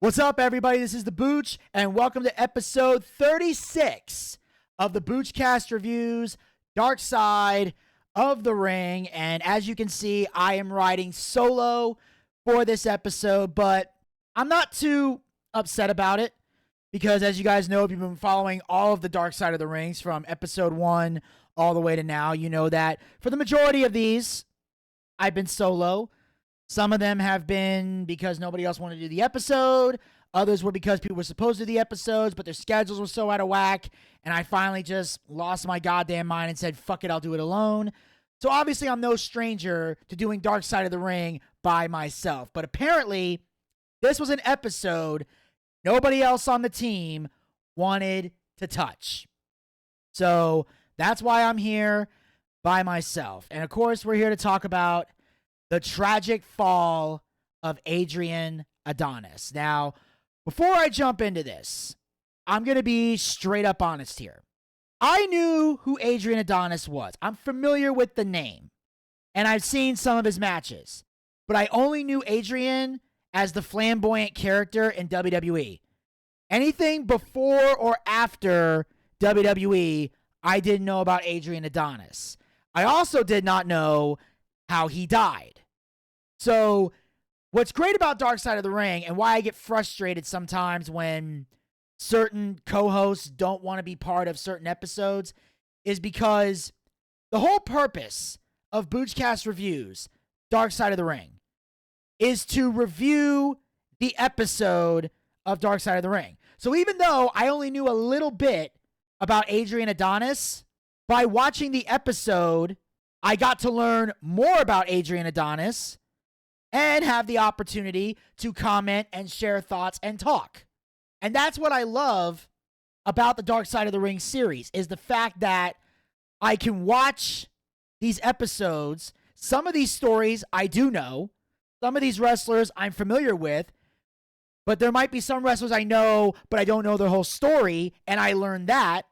What's up, everybody? This is the Booch, and welcome to episode 36 of the Boochcast reviews, Darkside of the Ring. And as you can see, I am riding solo for this episode, but I'm not too upset about it because, as you guys know, if you've been following all of the Darkside of the Rings from episode 1 all the way to now, you know that for the majority of these, I've been solo. Some of them have been because nobody else wanted to do the episode. Others were because people were supposed to do the episodes, but their schedules were so out of whack. And I finally just lost my goddamn mind and said, fuck it, I'll do it alone. So obviously I'm no stranger to doing Darkside of the Ring by myself. But apparently this was an episode nobody else on the team wanted to touch. So that's why I'm here by myself. And of course, we're here to talk about the tragic fall of Adrian Adonis. Now, before I jump into this, I'm going to be straight up honest here. I knew who Adrian Adonis was. I'm familiar with the name, and I've seen some of his matches. But I only knew Adrian as the flamboyant character in WWE. Anything before or after WWE, I didn't know about Adrian Adonis. I also did not know how he died. So what's great about Darkside of the Ring and why I get frustrated sometimes when certain co-hosts don't want to be part of certain episodes is because the whole purpose of Boochcast reviews, Darkside of the Ring, is to review the episode of Darkside of the Ring. So even though I only knew a little bit about Adrian Adonis, by watching the episode, I got to learn more about Adrian Adonis and have the opportunity to comment and share thoughts and talk. And that's what I love about the Darkside of the Ring series, is the fact that I can watch these episodes. Some of these stories I do know. Some of these wrestlers I'm familiar with. But there might be some wrestlers I know, but I don't know their whole story, and I learned that.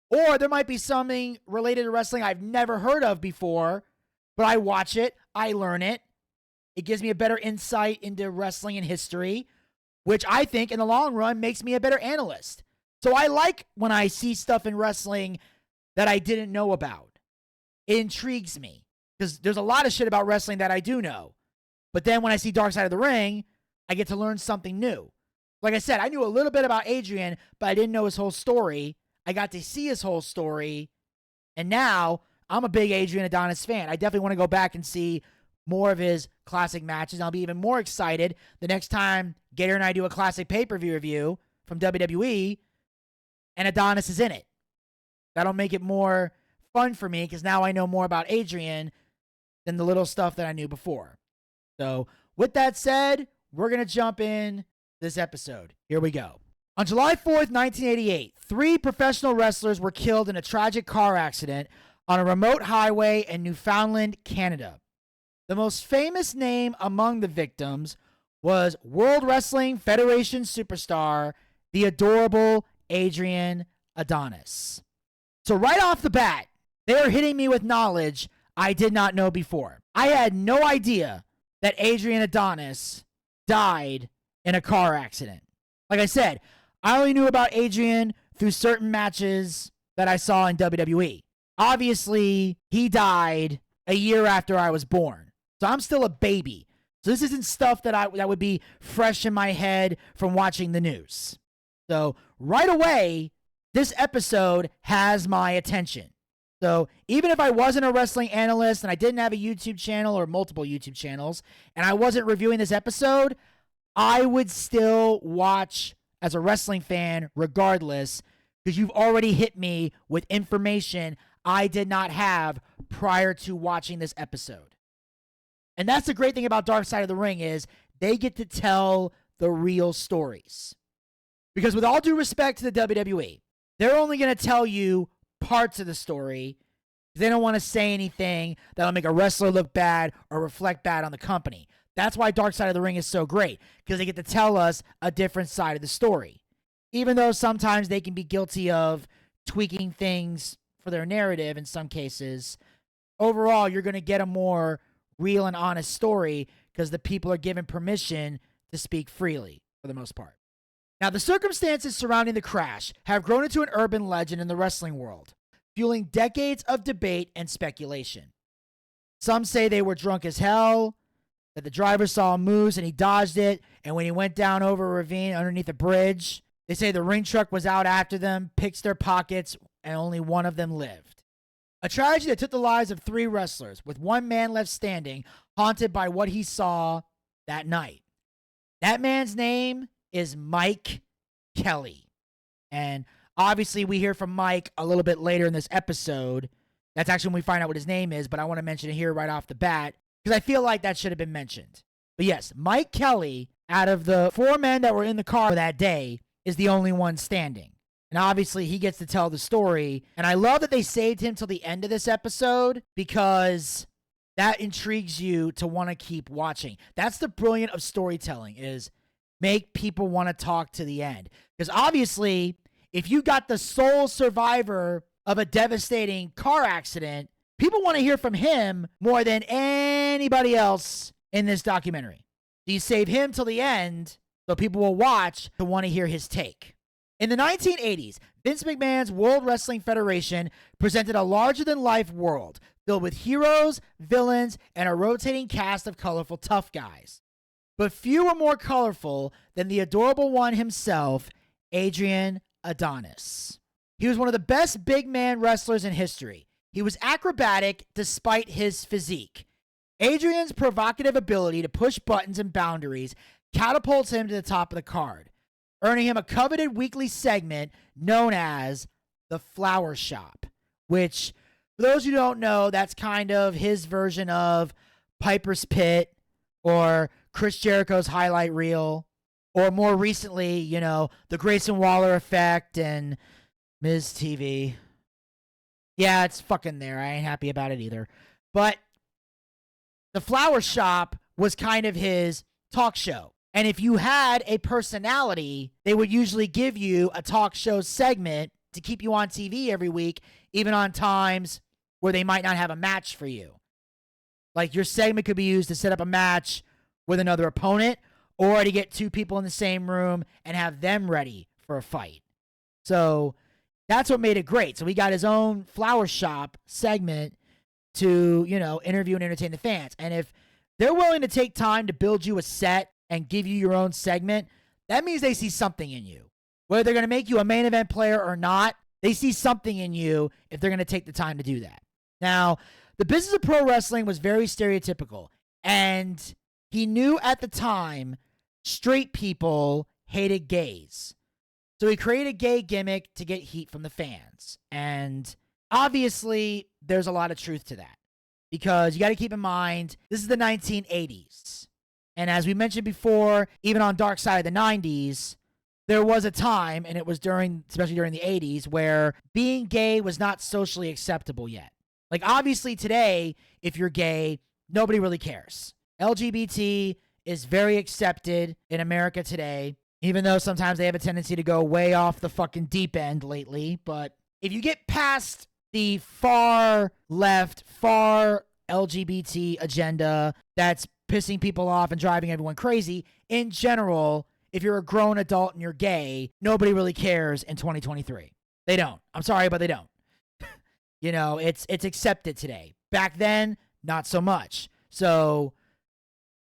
Or there might be something related to wrestling I've never heard of before, but I watch it, I learn it. It gives me a better insight into wrestling and history, which I think in the long run makes me a better analyst. So I like when I see stuff in wrestling that I didn't know about. It intrigues me because there's a lot of shit about wrestling that I do know. But then when I see Darkside of the Ring, I get to learn something new. Like I said, I knew a little bit about Adrian, but I didn't know his whole story. I got to see his whole story, and now I'm a big Adrian Adonis fan. I definitely want to go back and see more of his classic matches. I'll be even more excited the next time Gator and I do a classic pay-per-view review from WWE, and Adonis is in it. That'll make it more fun for me, because now I know more about Adrian than the little stuff that I knew before. So, with that said, we're going to jump in this episode. Here we go. On July 4th, 1988, 3 professional wrestlers were killed in a tragic car accident on a remote highway in Newfoundland, Canada. The most famous name among the victims was World Wrestling Federation superstar, the adorable Adrian Adonis. So right off the bat, they are hitting me with knowledge I did not know before. I had no idea that Adrian Adonis died in a car accident. Like I said, I only knew about Adrian through certain matches that I saw in WWE. Obviously, he died a year after I was born. So I'm still a baby. So this isn't stuff that would be fresh in my head from watching the news. So right away, this episode has my attention. So even if I wasn't a wrestling analyst and I didn't have a YouTube channel or multiple YouTube channels, and I wasn't reviewing this episode, I would still watch as a wrestling fan regardless, because you've already hit me with information I did not have prior to watching this episode. And that's the great thing about Darkside of the Ring, is they get to tell the real stories. Because with all due respect to the WWE, they're only going to tell you parts of the story. They don't want to say anything that'll make a wrestler look bad or reflect bad on the company. That's why Darkside of the Ring is so great, because they get to tell us a different side of the story. Even though sometimes they can be guilty of tweaking things for their narrative in some cases, overall, you're going to get a more real and honest story because the people are given permission to speak freely. for the most part. Now, the circumstances surrounding the crash have grown into an urban legend in the wrestling world, fueling decades of debate and speculation. Some say they were drunk as hell, that the driver saw a moose and he dodged it, and when he went down over a ravine underneath a bridge, they say the ring truck was out after them, picked their pockets, and only one of them lived. A tragedy that took the lives of 3 wrestlers, with one man left standing, haunted by what he saw that night. That man's name is Mike Kelly. And obviously we hear from Mike a little bit later in this episode. That's actually when we find out what his name is, but I want to mention it here right off the bat because I feel like that should have been mentioned. But yes, Mike Kelly, out of the 4 men that were in the car that day, is the only one standing. And obviously he gets to tell the story. And I love that they saved him till the end of this episode because that intrigues you to want to keep watching. That's the brilliant of storytelling, is make people want to talk to the end. Because obviously, if you got the sole survivor of a devastating car accident, people want to hear from him more than anybody else in this documentary. You save him till the end so people will watch to want to hear his take. In the 1980s, Vince McMahon's World Wrestling Federation presented a larger-than-life world filled with heroes, villains, and a rotating cast of colorful tough guys. But few were more colorful than the adorable one himself, Adrian Adonis. He was one of the best big man wrestlers in history. He was acrobatic despite his physique. Adrian's provocative ability to push buttons and boundaries catapults him to the top of the card, earning him a coveted weekly segment known as The Flower Shop, which, for those who don't know, that's kind of his version of Piper's Pit or Chris Jericho's highlight reel, or more recently, you know, the Grayson Waller effect and Miz TV. Yeah, it's fucking there. I ain't happy about it either. But The Flower Shop was kind of his talk show. And if you had a personality, they would usually give you a talk show segment to keep you on TV every week, even on times where they might not have a match for you. Like, your segment could be used to set up a match with another opponent or to get 2 people in the same room and have them ready for a fight. So that's what made it great. So he got his own Flower Shop segment to, you know, interview and entertain the fans. And if they're willing to take time to build you a set and give you your own segment, that means they see something in you. Whether they're going to make you a main event player or not, they see something in you if they're going to take the time to do that. Now, the business of pro wrestling was very stereotypical, and he knew at the time straight people hated gays. So he created a gay gimmick to get heat from the fans. And obviously, there's a lot of truth to that. Because you got to keep in mind, this is the 1980s. And as we mentioned before, even on Darkside of the 90s, there was a time, and it was especially during the 80s, where being gay was not socially acceptable yet. Like, obviously today, if you're gay, nobody really cares. LGBT is very accepted in America today, even though sometimes they have a tendency to go way off the fucking deep end lately. But if you get past the far left, far LGBT agenda that's pissing people off and driving everyone crazy, in general, if you're a grown adult and you're gay, nobody really cares in 2023. They don't. I'm sorry, but they don't. You know, it's accepted today. Back then, not so much. So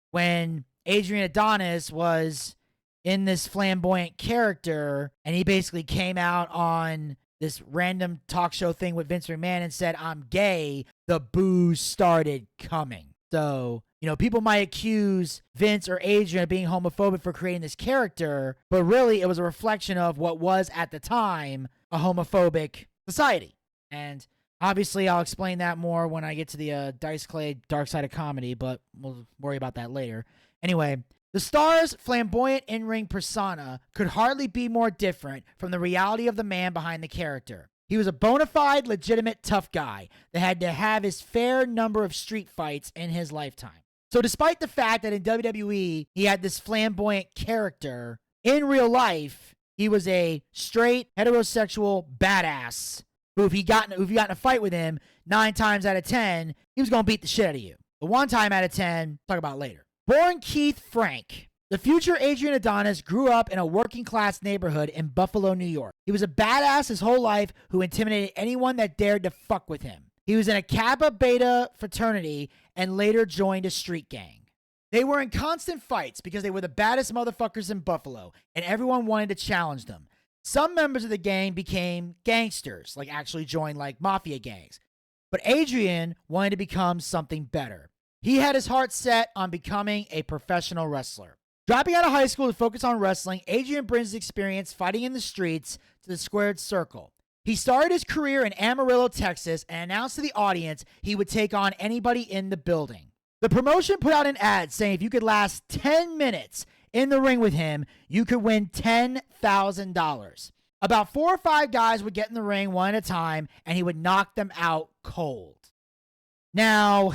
when Adrian Adonis was in this flamboyant character and he basically came out on this random talk show thing with Vince McMahon and said, "I'm gay," the boos started coming. So, you know, people might accuse Vince or Adrian of being homophobic for creating this character, but really it was a reflection of what was at the time a homophobic society. And obviously I'll explain that more when I get to the Dice Clay Dark Side of Comedy, but we'll worry about that later. Anyway, the star's flamboyant in-ring persona could hardly be more different from the reality of the man behind the character. He was a bona fide, legitimate tough guy that had to have his fair number of street fights in his lifetime. So despite the fact that in WWE he had this flamboyant character, in real life he was a straight, heterosexual badass who if you got in a fight with him, 9 times out of 10, he was going to beat the shit out of you. But 1 time out of 10, talk about later. Born Keith Frank, The future Adrian Adonis grew up in a working-class neighborhood in Buffalo, New York. He was a badass his whole life who intimidated anyone that dared to fuck with him. He was in a Kappa Beta fraternity and later joined a street gang. They were in constant fights because they were the baddest motherfuckers in Buffalo, and everyone wanted to challenge them. Some members of the gang became gangsters, like actually joined like mafia gangs. But Adrian wanted to become something better. He had his heart set on becoming a professional wrestler. Dropping out of high school to focus on wrestling, Adrian brings his experience fighting in the streets to the squared circle. He started his career in Amarillo, Texas, and announced to the audience he would take on anybody in the building. The promotion put out an ad saying if you could last 10 minutes in the ring with him, you could win $10,000. About 4 or 5 guys would get in the ring one at a time, and he would knock them out cold. Now,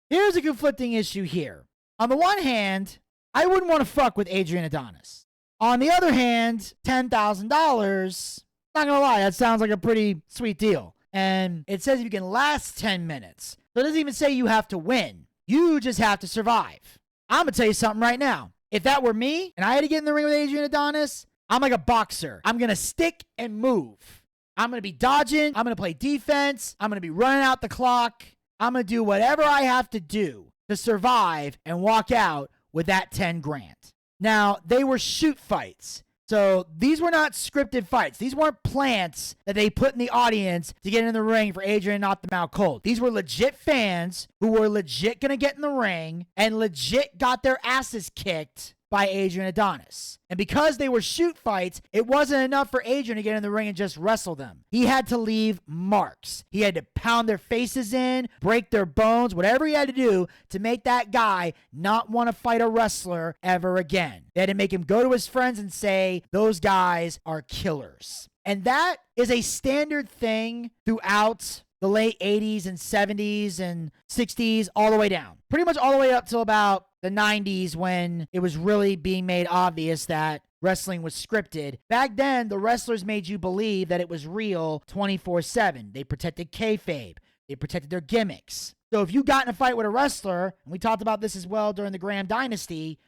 here's a conflicting issue here. On the one hand, I wouldn't want to fuck with Adrian Adonis. On the other hand, $10,000, not gonna lie, that sounds like a pretty sweet deal. And it says you can last 10 minutes. So it doesn't even say you have to win. You just have to survive. I'm gonna tell you something right now. If that were me and I had to get in the ring with Adrian Adonis, I'm like a boxer. I'm gonna stick and move. I'm gonna be dodging. I'm gonna play defense. I'm gonna be running out the clock. I'm gonna do whatever I have to do to survive and walk out with that 10 grand. Now, they were shoot fights. So these were not scripted fights. These weren't plants that they put in the audience to get in the ring for Adrian to knock them out cold. These were legit fans who were legit going to get in the ring and legit got their asses kicked by Adrian Adonis. And because they were shoot fights, it wasn't enough for Adrian to get in the ring and just wrestle them. He had to leave marks. He had to pound their faces in, break their bones, whatever he had to do to make that guy not want to fight a wrestler ever again. They had to make him go to his friends and say, those guys are killers. And that is a standard thing throughout the late 80s and 70s and 60s, all the way down. Pretty much all the way up till about the 90s when it was really being made obvious that wrestling was scripted. Back then, the wrestlers made you believe that it was real 24/7. They protected kayfabe. They protected their gimmicks. So if you got in a fight with a wrestler, and we talked about this as well during the Graham Dynasty,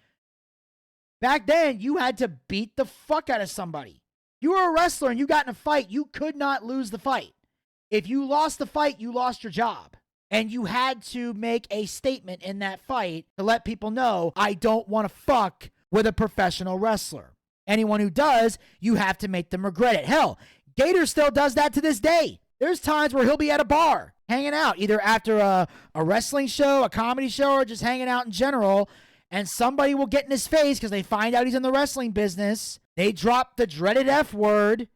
back then, you had to beat the fuck out of somebody. You were a wrestler and you got in a fight, you could not lose the fight. If you lost the fight, you lost your job. And you had to make a statement in that fight to let people know, I don't want to fuck with a professional wrestler. Anyone who does, you have to make them regret it. Hell, Gator still does that to this day. There's times where he'll be at a bar, hanging out, either after a wrestling show, a comedy show, or just hanging out in general, and somebody will get in his face because they find out he's in the wrestling business. They drop the dreaded F word,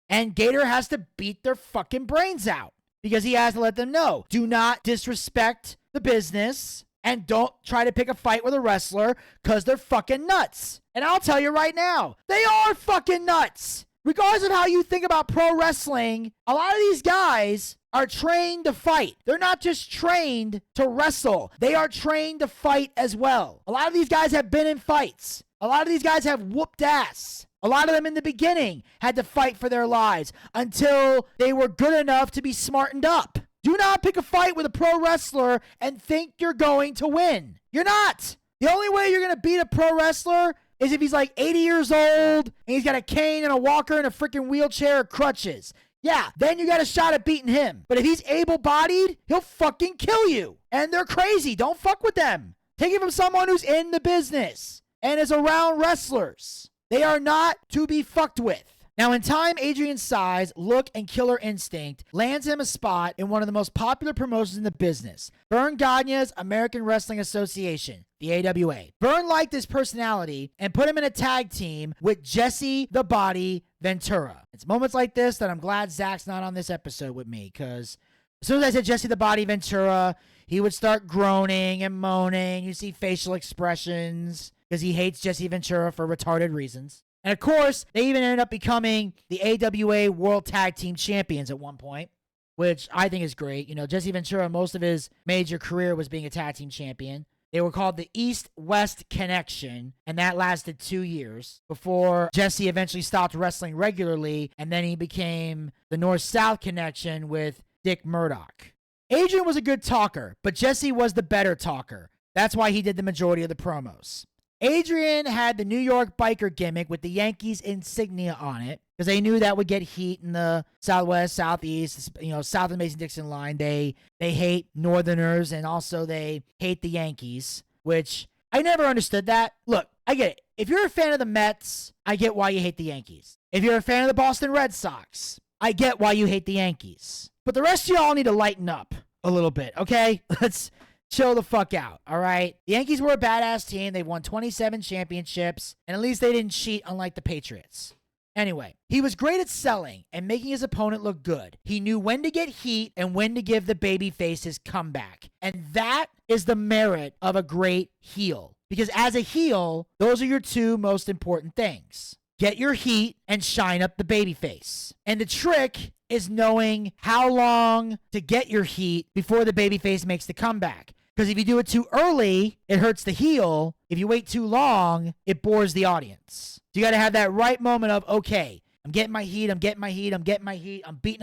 and Gator has to beat their fucking brains out. Because he has to let them know, do not disrespect the business and don't try to pick a fight with a wrestler because they're fucking nuts. And I'll tell you right now, they are fucking nuts. Regardless of how you think about pro wrestling, a lot of these guys are trained to fight. They're not just trained to wrestle. They are trained to fight as well. A lot of these guys have been in fights. A lot of these guys have whooped ass. A lot of them in the beginning had to fight for their lives until they were good enough to be smartened up. Do not pick a fight with a pro wrestler and think you're going to win. You're not. The only way you're going to beat a pro wrestler is if he's like 80 years old and he's got a cane and a walker and a freaking wheelchair or crutches. Yeah, then you got a shot at beating him. But if he's able-bodied, he'll fucking kill you. And they're crazy. Don't fuck with them. Take it from someone who's in the business and is around wrestlers. They are not to be fucked with. Now, in time, Adrian's size, look, and killer instinct lands him a spot in one of the most popular promotions in the business, Vern Gagne's American Wrestling Association, the AWA. Vern liked his personality and put him in a tag team with Jesse the Body Ventura. It's moments like this that I'm glad Zach's not on this episode with me, because as soon as I said Jesse the Body Ventura, he would start groaning and moaning. You see facial expressions because he hates Jesse Ventura for retarded reasons. And of course, they even ended up becoming the AWA World Tag Team Champions at one point, which I think is great. You know, Jesse Ventura, most of his major career was being a tag team champion. They were called the East-West Connection, and that lasted 2 years before Jesse eventually stopped wrestling regularly, and then he became the North-South Connection with Dick Murdoch. Adrian was a good talker, but Jesse was the better talker. That's why he did the majority of the promos. Adrian had the New York biker gimmick with the Yankees insignia on it because they knew that would get heat in the Southwest, Southeast, south of the Mason-Dixon line. They hate Northerners, and also they hate the Yankees, which I never understood that. Look, I get it. If you're a fan of the Mets, I get why you hate the Yankees. If you're a fan of the Boston Red Sox, I get why you hate the Yankees. But the rest of y'all need to lighten up a little bit, okay? Let's chill the fuck out, all right? The Yankees were a badass team. They've won 27 championships, and at least they didn't cheat, unlike the Patriots. Anyway, he was great at selling and making his opponent look good. He knew when to get heat and when to give the babyface his comeback. And that is the merit of a great heel. Because as a heel, those are your two most important things. Get your heat and shine up the babyface. And the trick is knowing how long to get your heat before the babyface makes the comeback. Because if you do it too early, it hurts the heel. If you wait too long, it bores the audience. So you got to have that right moment of, okay, I'm getting my heat, I'm beating up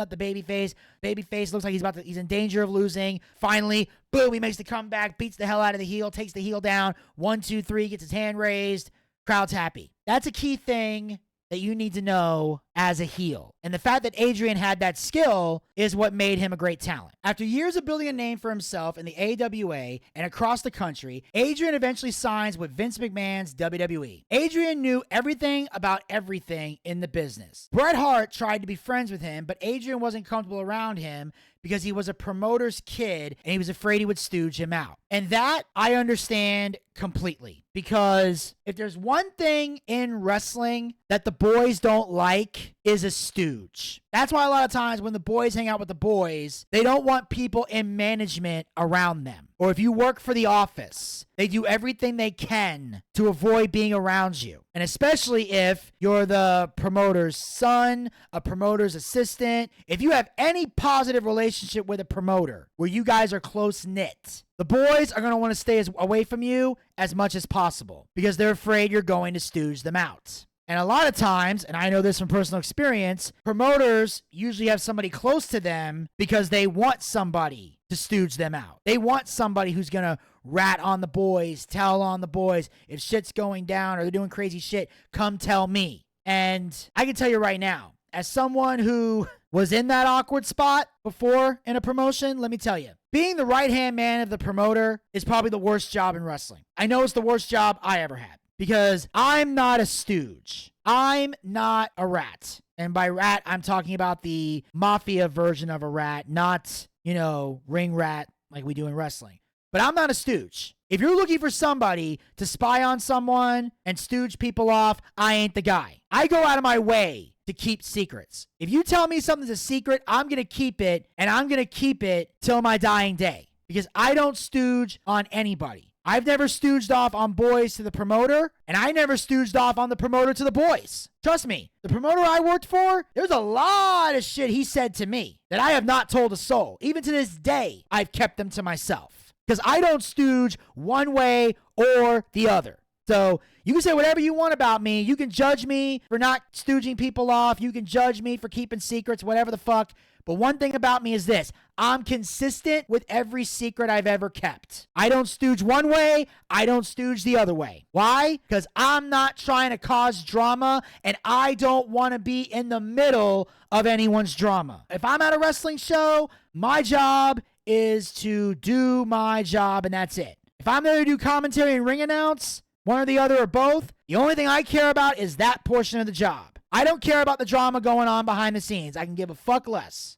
the babyface. Babyface looks like he's in danger of losing. Finally, boom, he makes the comeback, beats the hell out of the heel, takes the heel down. 1, 2, 3, gets his hand raised. Crowd's happy. That's a key thing that you need to know as a heel. And the fact that Adrian had that skill is what made him a great talent. After years of building a name for himself in the AWA and across the country, Adrian eventually signs with Vince McMahon's WWE. Adrian knew everything about everything in the business. Bret Hart tried to be friends with him, but Adrian wasn't comfortable around him because he was a promoter's kid and he was afraid he would stooge him out. And that I understand completely, because if there's one thing in wrestling that the boys don't like, is a stooge. That's why a lot of times when the boys hang out with the boys, they don't want people in management around them. Or if you work for the office, they do everything they can to avoid being around you. And especially if you're the promoter's son, a promoter's assistant, if you have any positive relationship with a promoter where you guys are close-knit, the boys are going to want to stay away from you as much as possible because they're afraid you're going to stooge them out. And a lot of times, and I know this from personal experience, promoters usually have somebody close to them because they want somebody to stooge them out. They want somebody who's going to rat on the boys, tell on the boys. If shit's going down or they're doing crazy shit, come tell me. And I can tell you right now, as someone who was in that awkward spot before in a promotion, let me tell you, being the right-hand man of the promoter is probably the worst job in wrestling. I know it's the worst job I ever had. Because I'm not a stooge. I'm not a rat. And by rat, I'm talking about the mafia version of a rat, not, ring rat like we do in wrestling. But I'm not a stooge. If you're looking for somebody to spy on someone and stooge people off, I ain't the guy. I go out of my way to keep secrets. If you tell me something's a secret, I'm going to keep it, and I'm going to keep it till my dying day. Because I don't stooge on anybody. I've never stooged off on boys to the promoter, and I never stooged off on the promoter to the boys. Trust me, the promoter I worked for, there's a lot of shit he said to me that I have not told a soul. Even to this day, I've kept them to myself. Because I don't stooge one way or the other. So you can say whatever you want about me. You can judge me for not stooging people off. You can judge me for keeping secrets, whatever the fuck. But one thing about me is this. I'm consistent with every secret I've ever kept. I don't stooge one way. I don't stooge the other way. Why? Because I'm not trying to cause drama, and I don't want to be in the middle of anyone's drama. If I'm at a wrestling show, my job is to do my job, and that's it. If I'm there to do commentary and ring announce, one or the other or both, the only thing I care about is that portion of the job. I don't care about the drama going on behind the scenes. I can give a fuck less.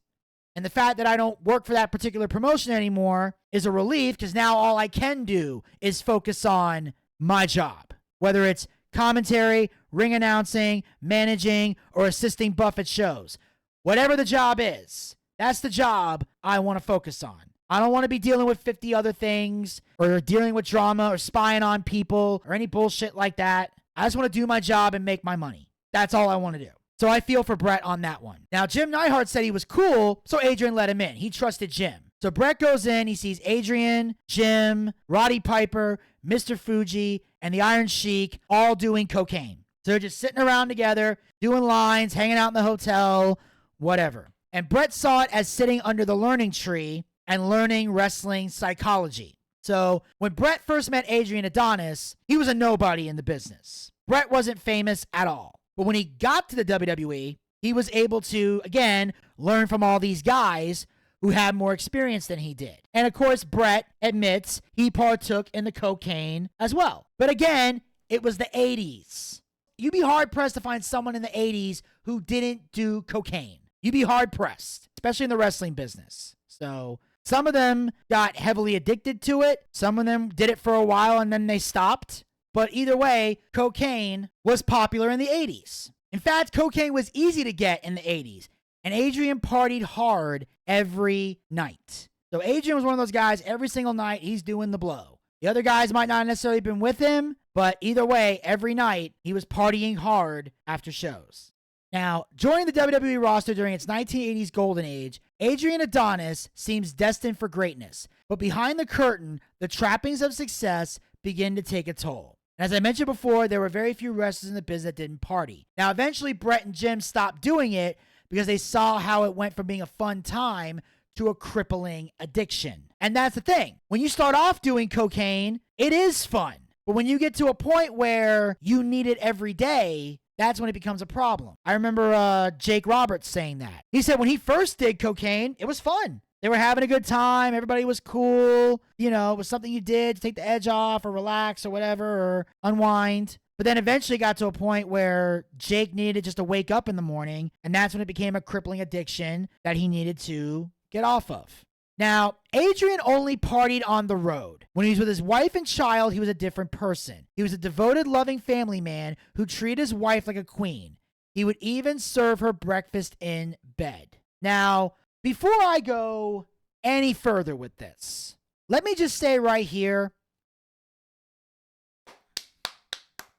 And the fact that I don't work for that particular promotion anymore is a relief, because now all I can do is focus on my job. Whether it's commentary, ring announcing, managing, or assisting Buffett shows. Whatever the job is, that's the job I want to focus on. I don't want to be dealing with 50 other things, or dealing with drama, or spying on people, or any bullshit like that. I just want to do my job and make my money. That's all I want to do. So I feel for Bret on that one. Now, Jim Neidhart said he was cool, so Adrian let him in. He trusted Jim. So Bret goes in, he sees Adrian, Jim, Roddy Piper, Mr. Fuji, and the Iron Sheik all doing cocaine. So they're just sitting around together, doing lines, hanging out in the hotel, whatever. And Bret saw it as sitting under the learning tree and learning wrestling psychology. So when Brett first met Adrian Adonis, he was a nobody in the business. Brett wasn't famous at all. But when he got to the WWE, he was able to, again, learn from all these guys who had more experience than he did. And of course, Brett admits he partook in the cocaine as well. But again, it was the 80s. You'd be hard-pressed to find someone in the 80s who didn't do cocaine. You'd be hard-pressed, especially in the wrestling business. So some of them got heavily addicted to it. Some of them did it for a while and then they stopped. But either way, cocaine was popular in the 80s. In fact, cocaine was easy to get in the 80s. And Adrian partied hard every night. So Adrian was one of those guys, every single night, he's doing the blow. The other guys might not necessarily have been with him, but either way, every night, he was partying hard after shows. Now, joining the WWE roster during its 1980s golden age, Adrian Adonis seems destined for greatness. But behind the curtain, the trappings of success begin to take a toll. And as I mentioned before, there were very few wrestlers in the business that didn't party. Now, eventually, Brett and Jim stopped doing it because they saw how it went from being a fun time to a crippling addiction. And that's the thing. When you start off doing cocaine, it is fun. But when you get to a point where you need it every day, that's when it becomes a problem. I remember Jake Roberts saying that. He said when he first did cocaine, it was fun. They were having a good time. Everybody was cool. You know, it was something you did to take the edge off or relax or whatever or unwind. But then eventually got to a point where Jake needed just to wake up in the morning, and that's when it became a crippling addiction that he needed to get off of. Now, Adrian only partied on the road. When he was with his wife and child, he was a different person. He was a devoted, loving family man who treated his wife like a queen. He would even serve her breakfast in bed. Now, before I go any further with this, let me just say right here,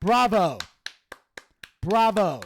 bravo. Bravo.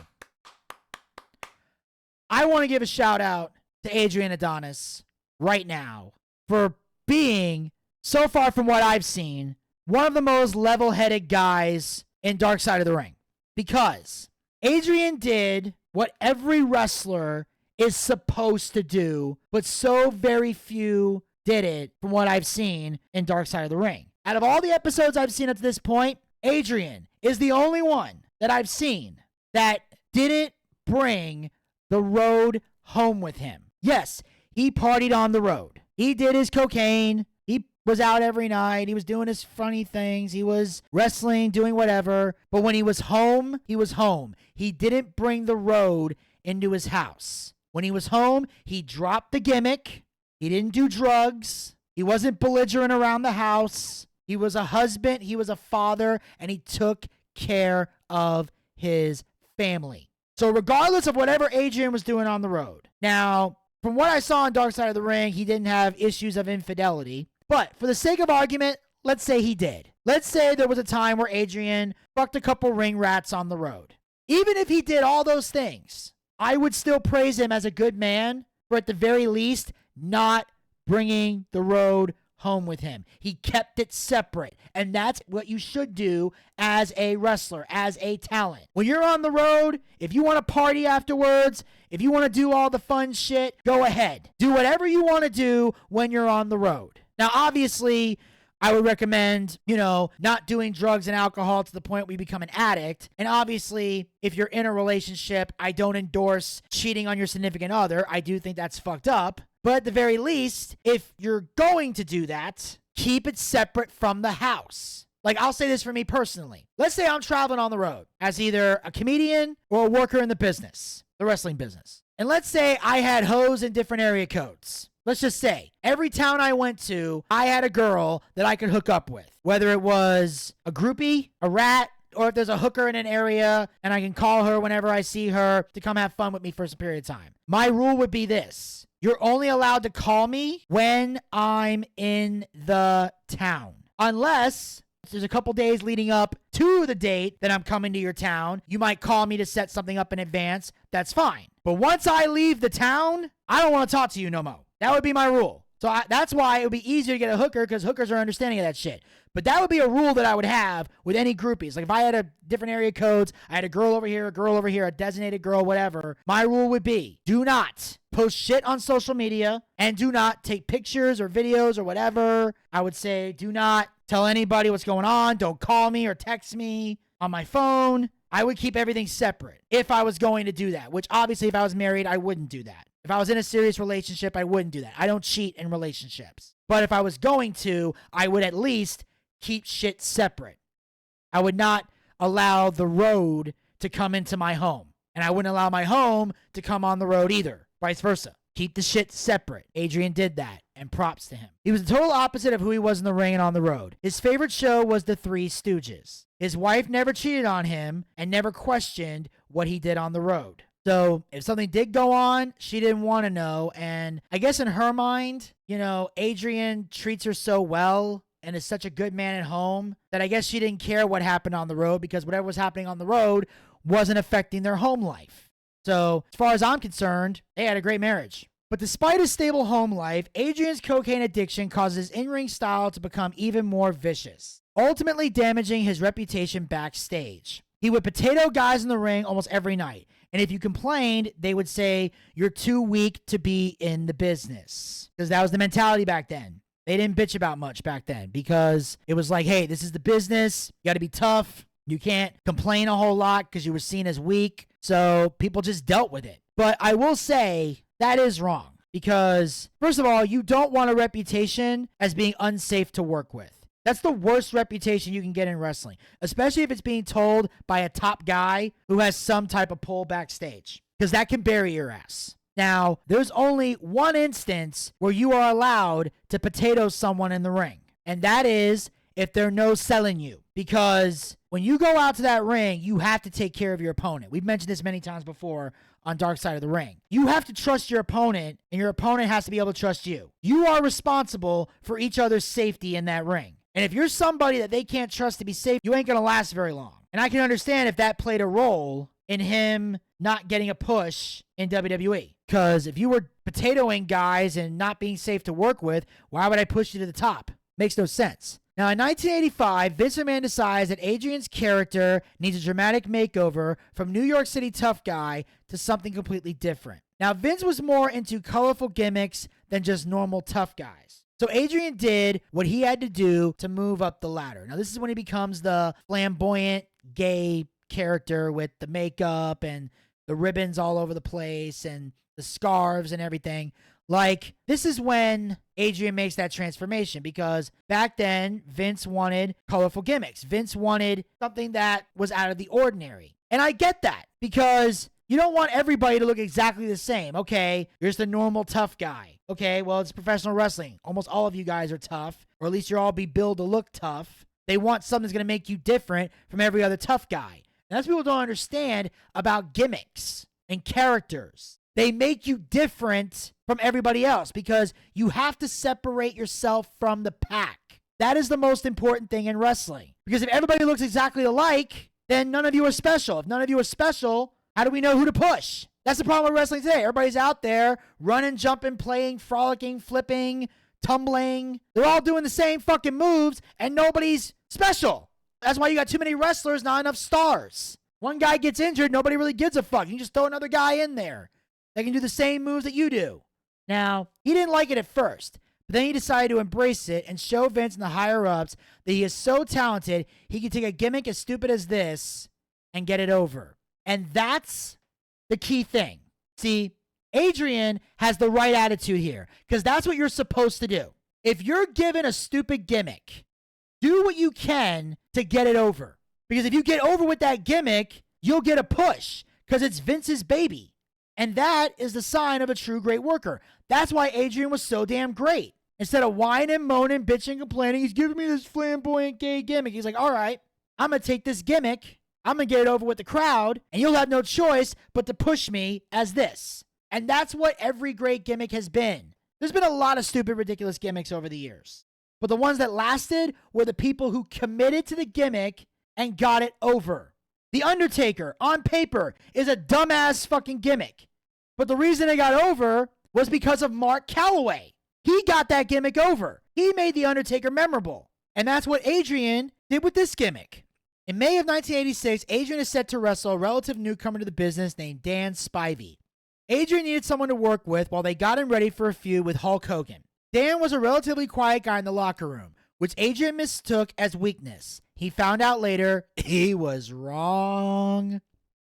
I want to give a shout out to Adrian Adonis right now for being, so far from what I've seen, one of the most level-headed guys in Darkside of the Ring. Because Adrian did what every wrestler is supposed to do, but so very few did it from what I've seen in Darkside of the Ring. Out of all the episodes I've seen up to this point, Adrian is the only one that I've seen that didn't bring the road home with him. Yes, he partied on the road. He did his cocaine. He was out every night. He was doing his funny things. He was wrestling, doing whatever. But when he was home, he was home. He didn't bring the road into his house. When he was home, he dropped the gimmick. He didn't do drugs. He wasn't belligerent around the house. He was a husband. He was a father. And he took care of his family. So regardless of whatever Adrian was doing on the road. Now, from what I saw on Darkside of the Ring, he didn't have issues of infidelity. But for the sake of argument, let's say he did. Let's say there was a time where Adrian fucked a couple ring rats on the road. Even if he did all those things, I would still praise him as a good man for at the very least not bringing the road home with him. He kept it separate. And that's what you should do as a wrestler, as a talent. When you're on the road, if you want to party afterwards, if you want to do all the fun shit, go ahead. Do whatever you want to do when you're on the road. Now, obviously, I would recommend, not doing drugs and alcohol to the point where you become an addict. And obviously, if you're in a relationship, I don't endorse cheating on your significant other. I do think that's fucked up. But at the very least, if you're going to do that, keep it separate from the house. Like, I'll say this for me personally. Let's say I'm traveling on the road as either a comedian or a worker in the business, the wrestling business. And let's say I had hoes in different area codes. Let's just say every town I went to, I had a girl that I could hook up with, whether it was a groupie, a rat, or if there's a hooker in an area and I can call her whenever I see her to come have fun with me for some period of time. My rule would be this. You're only allowed to call me when I'm in the town. Unless there's a couple days leading up to the date that I'm coming to your town. You might call me to set something up in advance. That's fine. But once I leave the town, I don't want to talk to you no more. That would be my rule. So that's why it would be easier to get a hooker, because hookers are understanding of that shit. But that would be a rule that I would have with any groupies. Like if I had a different area codes, I had a girl over here, a designated girl, whatever. My rule would be do not post shit on social media and do not take pictures or videos or whatever. I would say do not tell anybody what's going on. Don't call me or text me on my phone. I would keep everything separate if I was going to do that, which obviously if I was married, I wouldn't do that. If I was in a serious relationship, I wouldn't do that. I don't cheat in relationships. But if I was going to, I would at least keep shit separate. I would not allow the road to come into my home. And I wouldn't allow my home to come on the road either. Vice versa. Keep the shit separate. Adrian did that, and props to him. He was the total opposite of who he was in the ring and on the road. His favorite show was The Three Stooges. His wife never cheated on him and never questioned what he did on the road. So if something did go on, she didn't want to know. And I guess in her mind, Adrian treats her so well and is such a good man at home that I guess she didn't care what happened on the road, because whatever was happening on the road wasn't affecting their home life. So as far as I'm concerned, they had a great marriage. But despite his stable home life, Adrian's cocaine addiction causes his in-ring style to become even more vicious, ultimately damaging his reputation backstage. He would potato guys in the ring almost every night. And if you complained, they would say, you're too weak to be in the business. Because that was the mentality back then. They didn't bitch about much back then, because it was like, hey, this is the business. You got to be tough. You can't complain a whole lot because you were seen as weak. So people just dealt with it. But I will say that is wrong, because first of all, you don't want a reputation as being unsafe to work with. That's the worst reputation you can get in wrestling, especially if it's being told by a top guy who has some type of pull backstage, because that can bury your ass. Now, there's only one instance where you are allowed to potato someone in the ring, and that is if they're no-selling you, because when you go out to that ring, you have to take care of your opponent. We've mentioned this many times before on Darkside of the Ring. You have to trust your opponent, and your opponent has to be able to trust you. You are responsible for each other's safety in that ring. And if you're somebody that they can't trust to be safe, you ain't going to last very long. And I can understand if that played a role in him not getting a push in WWE. Because if you were potatoing guys and not being safe to work with, why would I push you to the top? Makes no sense. Now, in 1985, Vince McMahon decides that Adrian's character needs a dramatic makeover from New York City tough guy to something completely different. Now, Vince was more into colorful gimmicks than just normal tough guys. So Adrian did what he had to do to move up the ladder. Now, this is when he becomes the flamboyant gay character with the makeup and the ribbons all over the place and the scarves and everything. Like, this is when Adrian makes that transformation, because back then, Vince wanted colorful gimmicks. Vince wanted something that was out of the ordinary. And I get that, because you don't want everybody to look exactly the same. Okay, here's the normal tough guy. Okay, well, it's professional wrestling. Almost all of you guys are tough, or at least you're all be billed to look tough. They want something that's going to make you different from every other tough guy. And that's what people don't understand about gimmicks and characters. They make you different from everybody else, because you have to separate yourself from the pack. That is the most important thing in wrestling. Because if everybody looks exactly alike, then none of you are special. If none of you are special, how do we know who to push? That's the problem with wrestling today. Everybody's out there running, jumping, playing, frolicking, flipping, tumbling. They're all doing the same fucking moves, and nobody's special. That's why you got too many wrestlers, not enough stars. One guy gets injured, nobody really gives a fuck. You just throw another guy in there. They can do the same moves that you do. Now, he didn't like it at first, but then he decided to embrace it and show Vince and the higher-ups that he is so talented, he can take a gimmick as stupid as this and get it over. And that's the key thing. See, Adrian has the right attitude here, because that's what you're supposed to do. If you're given a stupid gimmick, do what you can to get it over. Because if you get over with that gimmick, you'll get a push, because it's Vince's baby. And that is the sign of a true great worker. That's why Adrian was so damn great. Instead of whining, moaning, bitching, complaining, he's giving me this flamboyant gay gimmick. He's like, all right, I'm going to take this gimmick, I'm going to get it over with the crowd, and you'll have no choice but to push me as this. And that's what every great gimmick has been. There's been a lot of stupid, ridiculous gimmicks over the years. But the ones that lasted were the people who committed to the gimmick and got it over. The Undertaker, on paper, is a dumbass fucking gimmick. But the reason it got over was because of Mark Calloway. He got that gimmick over. He made The Undertaker memorable. And that's what Adrian did with this gimmick. In May of 1986, Adrian is set to wrestle a relative newcomer to the business named Dan Spivey. Adrian needed someone to work with while they got him ready for a feud with Hulk Hogan. Dan was a relatively quiet guy in the locker room, which Adrian mistook as weakness. He found out later he was wrong.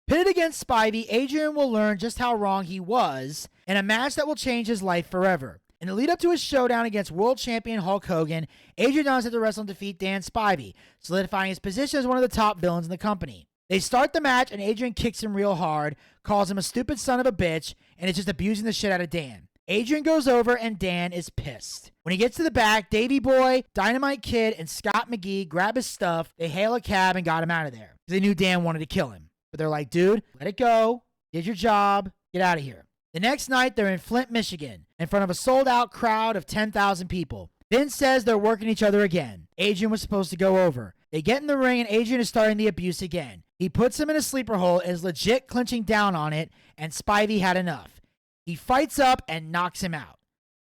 Pitted against Spivey, Adrian will learn just how wrong he was in a match that will change his life forever. In the lead up to his showdown against world champion Hulk Hogan, Adrian Adonis had to wrestle and defeat Dan Spivey, solidifying his position as one of the top villains in the company. They start the match and Adrian kicks him real hard, calls him a stupid son of a bitch, and is just abusing the shit out of Dan. Adrian goes over and Dan is pissed. When he gets to the back, Davey Boy, Dynamite Kid, and Scott McGee grab his stuff, they hail a cab and got him out of there. They knew Dan wanted to kill him. But they're like, dude, let it go. Did your job. Get out of here. The next night, they're in Flint, Michigan, in front of a sold-out crowd of 10,000 people. Vince says they're working each other again. Adrian was supposed to go over. They get in the ring, and Adrian is starting the abuse again. He puts him in a sleeper hold and is legit clinching down on it, and Spivey had enough. He fights up and knocks him out.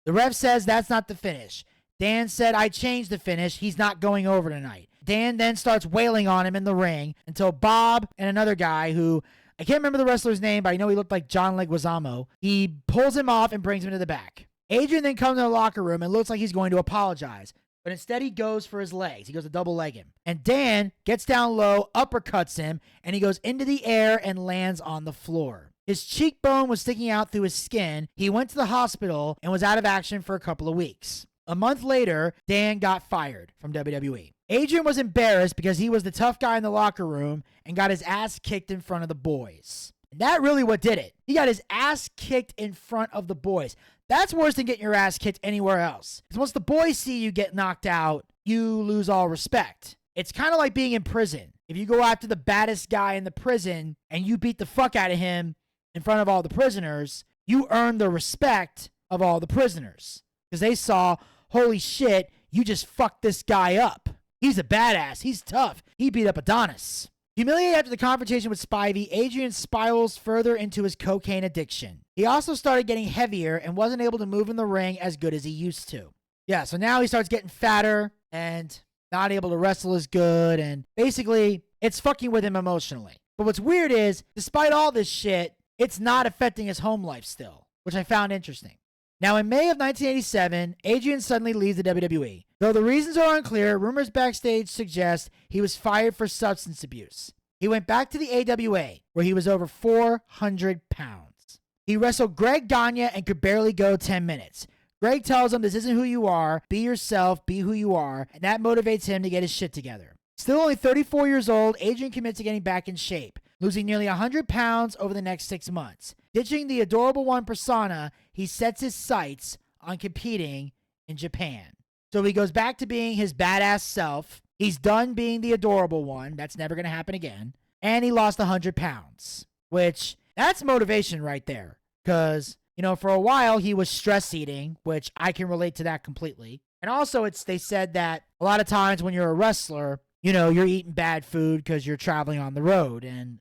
The ref says that's not the finish. Dan said, I changed the finish. He's not going over tonight. Dan then starts wailing on him in the ring until Bob and another guy who, I can't remember the wrestler's name, but I know he looked like John Leguizamo. He pulls him off and brings him to the back. Adrian then comes to the locker room and looks like he's going to apologize, but instead he goes for his legs. He goes to double leg him. And Dan gets down low, uppercuts him, and he goes into the air and lands on the floor. His cheekbone was sticking out through his skin. He went to the hospital and was out of action for a couple of weeks. A month later, Dan got fired from WWE. Adrian was embarrassed because he was the tough guy in the locker room and got his ass kicked in front of the boys. And that really what did it. He got his ass kicked in front of the boys. That's worse than getting your ass kicked anywhere else. Because once the boys see you get knocked out, you lose all respect. It's kind of like being in prison. If you go after the baddest guy in the prison and you beat the fuck out of him in front of all the prisoners, you earn the respect of all the prisoners. Because they saw, holy shit, you just fucked this guy up. He's a badass. He's tough. He beat up Adonis. Humiliated after the confrontation with Spivey, Adrian spirals further into his cocaine addiction. He also started getting heavier and wasn't able to move in the ring as good as he used to. Yeah, so now he starts getting fatter and not able to wrestle as good, and basically, it's fucking with him emotionally. But what's weird is, despite all this shit, it's not affecting his home life still, which I found interesting. Now, in May of 1987, Adrian suddenly leaves the WWE. Though the reasons are unclear, rumors backstage suggest he was fired for substance abuse. He went back to the AWA, where he was over 400 pounds. He wrestled Greg Gagne and could barely go 10 minutes. Greg tells him this isn't who you are, be yourself, be who you are, and that motivates him to get his shit together. Still only 34 years old, Adrian commits to getting back in shape, losing nearly 100 pounds over the next 6 months. Ditching the adorable one persona, he sets his sights on competing in Japan. So he goes back to being his badass self. He's done being the adorable one. That's never going to happen again. And he lost 100 pounds, which that's motivation right there. Because, you know, for a while he was stress eating, which I can relate to that completely. And also they said that a lot of times when you're a wrestler, you know, you're eating bad food because you're traveling on the road. And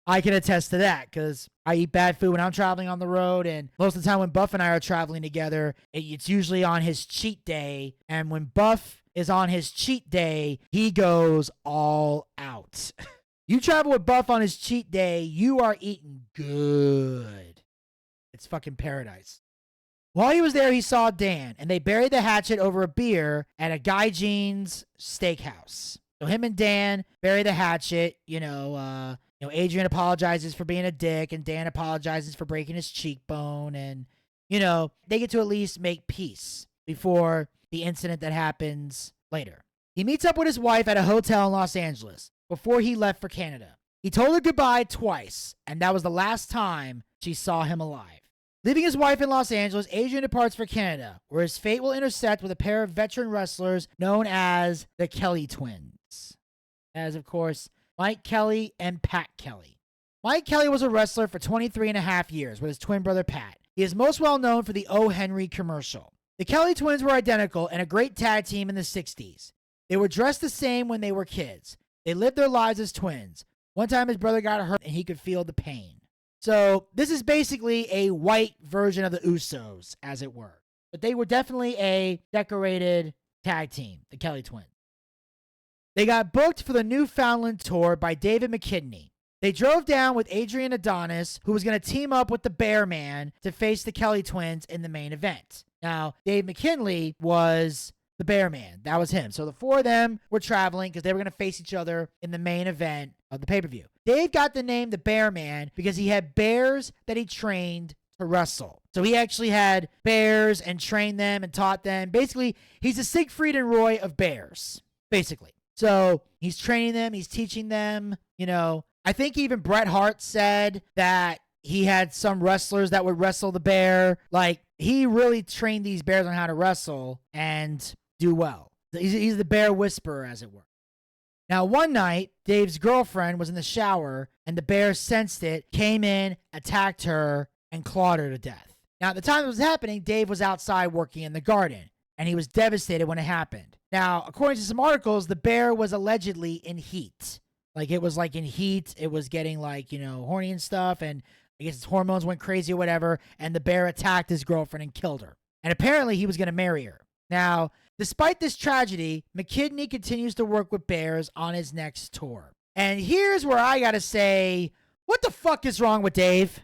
I can attest to that because I eat bad food when I'm traveling on the road. And most of the time when Buff and I are traveling together, it's usually on his cheat day. And when Buff is on his cheat day, he goes all out. You travel with Buff on his cheat day, you are eating good. It's fucking paradise. While he was there, he saw Dan, and they buried the hatchet over a beer at a Guy Jean's steakhouse. So him and Dan bury the hatchet. Adrian apologizes for being a dick, and Dan apologizes for breaking his cheekbone, and, they get to at least make peace before the incident that happens later. He meets up with his wife at a hotel in Los Angeles before he left for Canada. He told her goodbye twice, and that was the last time she saw him alive. Leaving his wife in Los Angeles, Adrian departs for Canada, where his fate will intersect with a pair of veteran wrestlers known as the Kelly Twins. As, of course, Mike Kelly and Pat Kelly. Mike Kelly was a wrestler for 23 and a half years with his twin brother Pat. He is most well known for the O. Henry commercial. The Kelly Twins were identical and a great tag team in the 60s. They were dressed the same when they were kids. They lived their lives as twins. One time his brother got hurt and he could feel the pain. So this is basically a white version of the Usos, as it were. But they were definitely a decorated tag team, the Kelly Twins. They got booked for the Newfoundland tour by David McKidney. They drove down with Adrian Adonis, who was going to team up with the Bear Man to face the Kelly Twins in the main event. Now, Dave McKinley was the Bear Man. That was him. So the four of them were traveling because they were going to face each other in the main event of the pay-per-view. Dave got the name the Bear Man because he had bears that he trained to wrestle. So he actually had bears and trained them and taught them. Basically, he's the Siegfried and Roy of bears, basically. So he's training them. He's teaching them, I think even Bret Hart said that he had some wrestlers that would wrestle the bear. Like, he really trained these bears on how to wrestle and do well. He's the bear whisperer, as it were. Now, one night, Dave's girlfriend was in the shower, and the bear sensed it, came in, attacked her, and clawed her to death. Now, at the time it was happening, Dave was outside working in the garden, and he was devastated when it happened. Now, according to some articles, the bear was allegedly in heat. Like, it was like in heat. It was getting horny and stuff. And I guess its hormones went crazy or whatever. And the bear attacked his girlfriend and killed her. And apparently he was going to marry her. Now, despite this tragedy, McKidney continues to work with bears on his next tour. And here's where I got to say, what the fuck is wrong with Dave?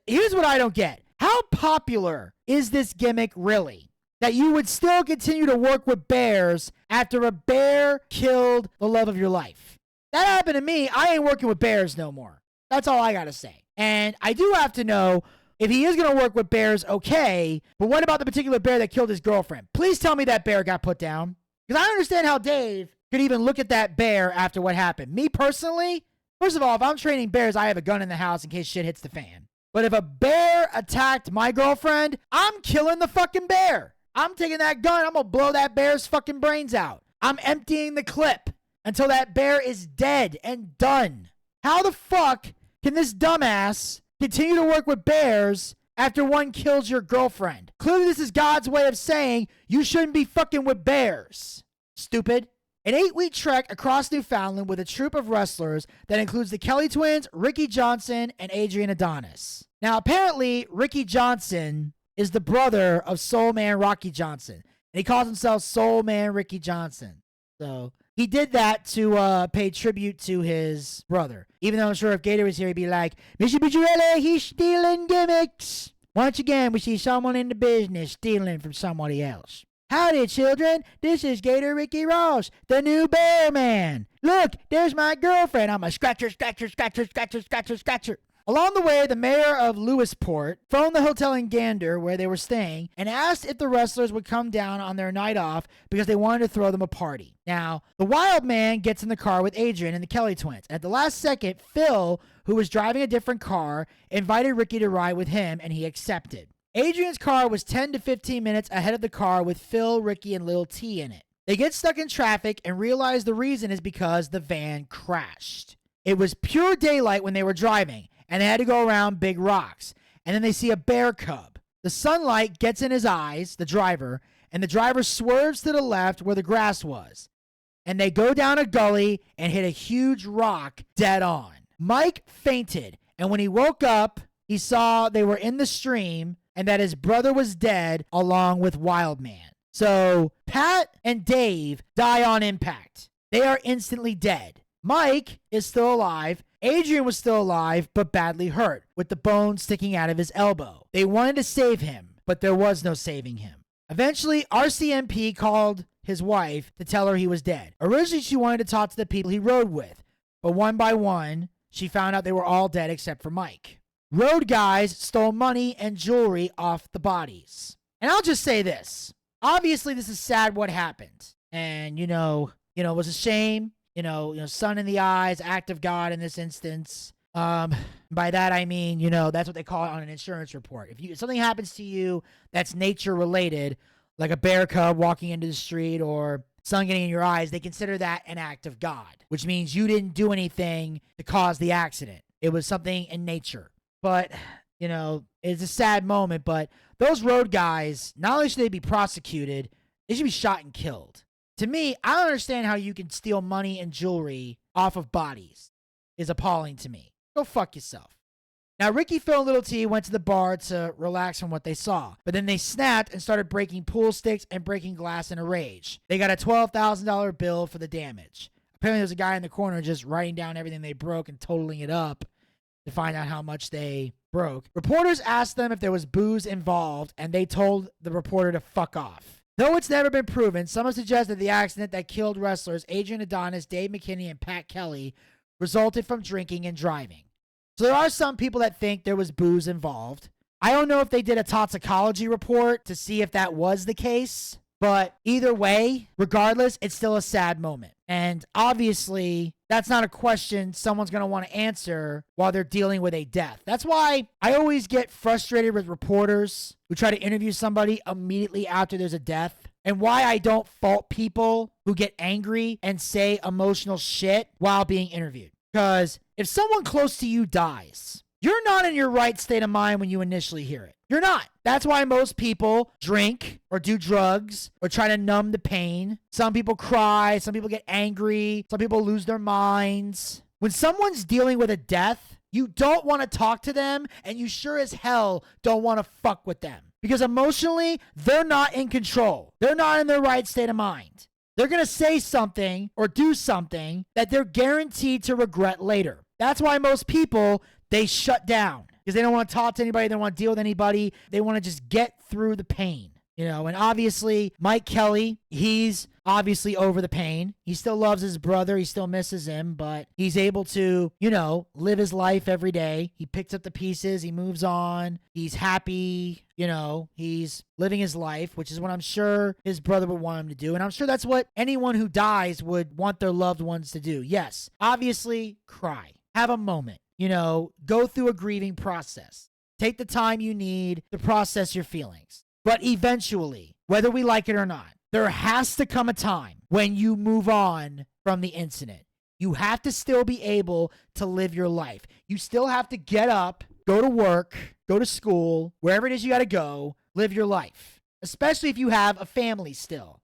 Here's what I don't get. How popular is this gimmick really? That you would still continue to work with bears after a bear killed the love of your life. That happened to me. I ain't working with bears no more. That's all I got to say. And I do have to know if he is going to work with bears, okay. But what about the particular bear that killed his girlfriend? Please tell me that bear got put down. Because I understand how Dave could even look at that bear after what happened. Me personally, first of all, if I'm training bears, I have a gun in the house in case shit hits the fan. But if a bear attacked my girlfriend, I'm killing the fucking bear. I'm taking that gun. I'm going to blow that bear's fucking brains out. I'm emptying the clip until that bear is dead and done. How the fuck can this dumbass continue to work with bears after one kills your girlfriend? Clearly, this is God's way of saying you shouldn't be fucking with bears. Stupid. An 8-week trek across Newfoundland with a troupe of wrestlers that includes the Kelly Twins, Ricky Johnson, and Adrian Adonis. Now, apparently, Ricky Johnson is the brother of Soul Man Rocky Johnson. And he calls himself Soul Man Ricky Johnson. So he did that to pay tribute to his brother. Even though I'm sure if Gator was here, he'd be like, Mr. Bucciarelli, he's stealing gimmicks. Once again, we see someone in the business stealing from somebody else. Howdy, children. This is Gator Ricky Ross, the new bear man. Look, there's my girlfriend. I'm a scratcher, scratcher, scratcher, scratcher, scratcher, scratcher. Along the way, the mayor of Lewisport phoned the hotel in Gander where they were staying and asked if the wrestlers would come down on their night off because they wanted to throw them a party. Now, the wild man gets in the car with Adrian and the Kelly Twins. At the last second, Phil, who was driving a different car, invited Ricky to ride with him, and he accepted. Adrian's car was 10 to 15 minutes ahead of the car with Phil, Ricky, and Lil T in it. They get stuck in traffic and realize the reason is because the van crashed. It was pure daylight when they were driving, and they had to go around big rocks. And then they see a bear cub. The sunlight gets in his eyes, the driver, and the driver swerves to the left where the grass was. And they go down a gully and hit a huge rock dead on. Mike fainted, and when he woke up, he saw they were in the stream and that his brother was dead along with Wildman. So Pat and Dave die on impact. They are instantly dead. Mike is still alive. Adrian was still alive, but badly hurt, with the bone sticking out of his elbow. They wanted to save him, but there was no saving him. Eventually, RCMP called his wife to tell her he was dead. Originally, she wanted to talk to the people he rode with, but one by one, she found out they were all dead except for Mike. Road guys stole money and jewelry off the bodies. And I'll just say this. Obviously, this is sad what happened. And, it was a shame. Sun in the eyes, act of God in this instance. By that, I mean, that's what they call it on an insurance report. If something happens to you that's nature related, like a bear cub walking into the street or sun getting in your eyes, they consider that an act of God, which means you didn't do anything to cause the accident. It was something in nature. But, it's a sad moment, but those road guys, not only should they be prosecuted, they should be shot and killed. To me, I don't understand how you can steal money and jewelry off of bodies. Is appalling to me. Go fuck yourself. Now, Ricky, Phil, and Little T went to the bar to relax from what they saw, but then they snapped and started breaking pool sticks and breaking glass in a rage. They got a $12,000 bill for the damage. Apparently, there's a guy in the corner just writing down everything they broke and totaling it up to find out how much they broke. Reporters asked them if there was booze involved, and they told the reporter to fuck off. Though it's never been proven, some have suggested the accident that killed wrestlers Adrian Adonis, Dave McKinney, and Pat Kelly resulted from drinking and driving. So there are some people that think there was booze involved. I don't know if they did a toxicology report to see if that was the case, but either way, regardless, it's still a sad moment. And obviously, that's not a question someone's going to want to answer while they're dealing with a death. That's why I always get frustrated with reporters who try to interview somebody immediately after there's a death, and why I don't fault people who get angry and say emotional shit while being interviewed. Because if someone close to you dies, you're not in your right state of mind when you initially hear it. You're not. That's why most people drink or do drugs or try to numb the pain. Some people cry. Some people get angry. Some people lose their minds. When someone's dealing with a death, you don't want to talk to them, and you sure as hell don't want to fuck with them. Because emotionally, they're not in control. They're not in their right state of mind. They're going to say something or do something that they're guaranteed to regret later. That's why most people, they shut down. Because they don't want to talk to anybody. They don't want to deal with anybody. They want to just get through the pain. And obviously, Mike Kelly, he's obviously over the pain. He still loves his brother. He still misses him, but he's able to, live his life every day. He picks up the pieces. He moves on. He's happy. He's living his life, which is what I'm sure his brother would want him to do. And I'm sure that's what anyone who dies would want their loved ones to do. Yes, obviously, cry. Have a moment. Go through a grieving process. Take the time you need to process your feelings. But eventually, whether we like it or not, there has to come a time when you move on from the incident. You have to still be able to live your life. You still have to get up, go to work, go to school, wherever it is you got to go, live your life. Especially if you have a family still.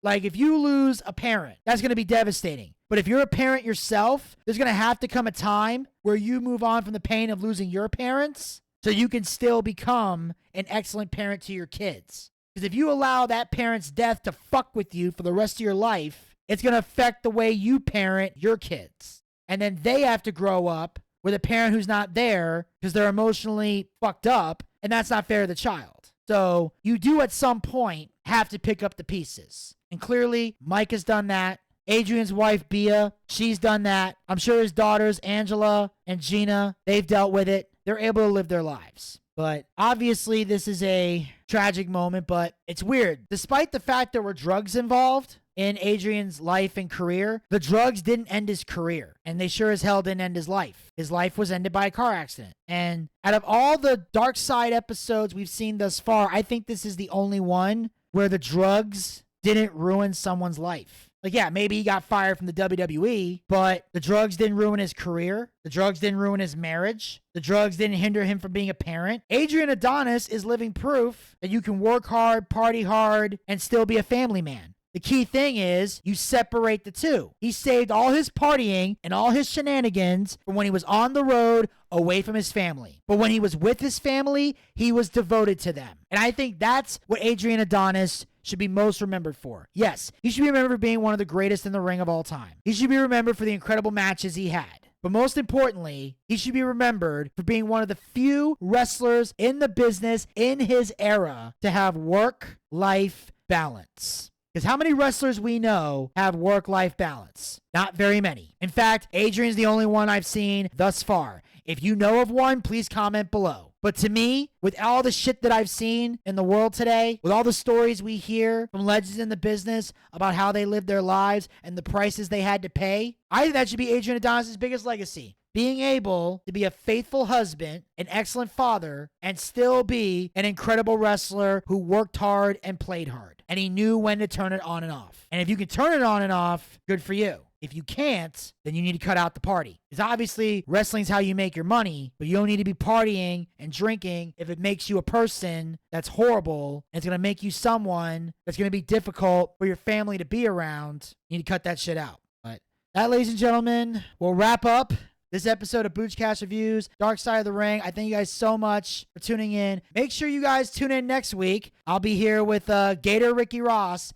Like if you lose a parent, that's going to be devastating. But if you're a parent yourself, there's going to have to come a time where you move on from the pain of losing your parents so you can still become an excellent parent to your kids. Because if you allow that parent's death to fuck with you for the rest of your life, it's going to affect the way you parent your kids. And then they have to grow up with a parent who's not there because they're emotionally fucked up, and that's not fair to the child. So you do at some point have to pick up the pieces. And clearly, Mike has done that. Adrian's wife, Bia, she's done that. I'm sure his daughters, Angela and Gina, they've dealt with it. They're able to live their lives. But obviously, this is a tragic moment, but it's weird. Despite the fact there were drugs involved in Adrian's life and career, the drugs didn't end his career, and they sure as hell didn't end his life. His life was ended by a car accident. And out of all the Darkside episodes we've seen thus far, I think this is the only one where the drugs didn't ruin someone's life. Like, yeah, maybe he got fired from the WWE, but the drugs didn't ruin his career. The drugs didn't ruin his marriage. The drugs didn't hinder him from being a parent. Adrian Adonis is living proof that you can work hard, party hard, and still be a family man. The key thing is you separate the two. He saved all his partying and all his shenanigans from when he was on the road away from his family. But when he was with his family, he was devoted to them. And I think that's what Adrian Adonis should be most remembered for. Yes, he should be remembered for being one of the greatest in the ring of all time. He should be remembered for the incredible matches he had. But most importantly, he should be remembered for being one of the few wrestlers in the business in his era to have work-life balance. Because how many wrestlers we know have work-life balance? Not very many. In fact, Adrian's the only one I've seen thus far. If you know of one, please comment below. But to me, with all the shit that I've seen in the world today, with all the stories we hear from legends in the business about how they lived their lives and the prices they had to pay, I think that should be Adrian Adonis' biggest legacy. Being able to be a faithful husband, an excellent father, and still be an incredible wrestler who worked hard and played hard. And he knew when to turn it on and off. And if you can turn it on and off, good for you. If you can't, then you need to cut out the party. Because obviously, wrestling's how you make your money, but you don't need to be partying and drinking if it makes you a person that's horrible and it's going to make you someone that's going to be difficult for your family to be around. You need to cut that shit out. But that, ladies and gentlemen, will wrap up this episode of Boochcast Reviews, Darkside of the Ring. I thank you guys so much for tuning in. Make sure you guys tune in next week. I'll be here with Gator Ricky Ross,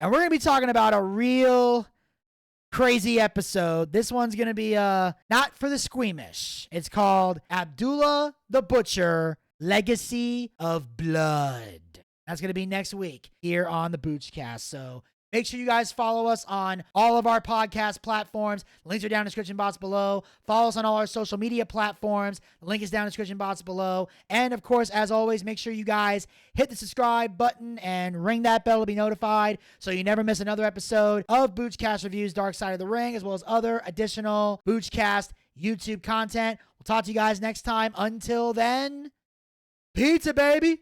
and we're going to be talking about a real crazy episode. This one's going to be not for the squeamish. It's called Abdullah the Butcher, Legacy of Blood. That's going to be next week here on the Boochcast. So make sure you guys follow us on all of our podcast platforms. Links are down in the description box below. Follow us on all our social media platforms. The link is down in the description box below. And of course, as always, make sure you guys hit the subscribe button and ring that bell to be notified so you never miss another episode of Boochcast Reviews Darkside of the Ring, as well as other additional Boochcast YouTube content. We'll talk to you guys next time. Until then, pizza, baby!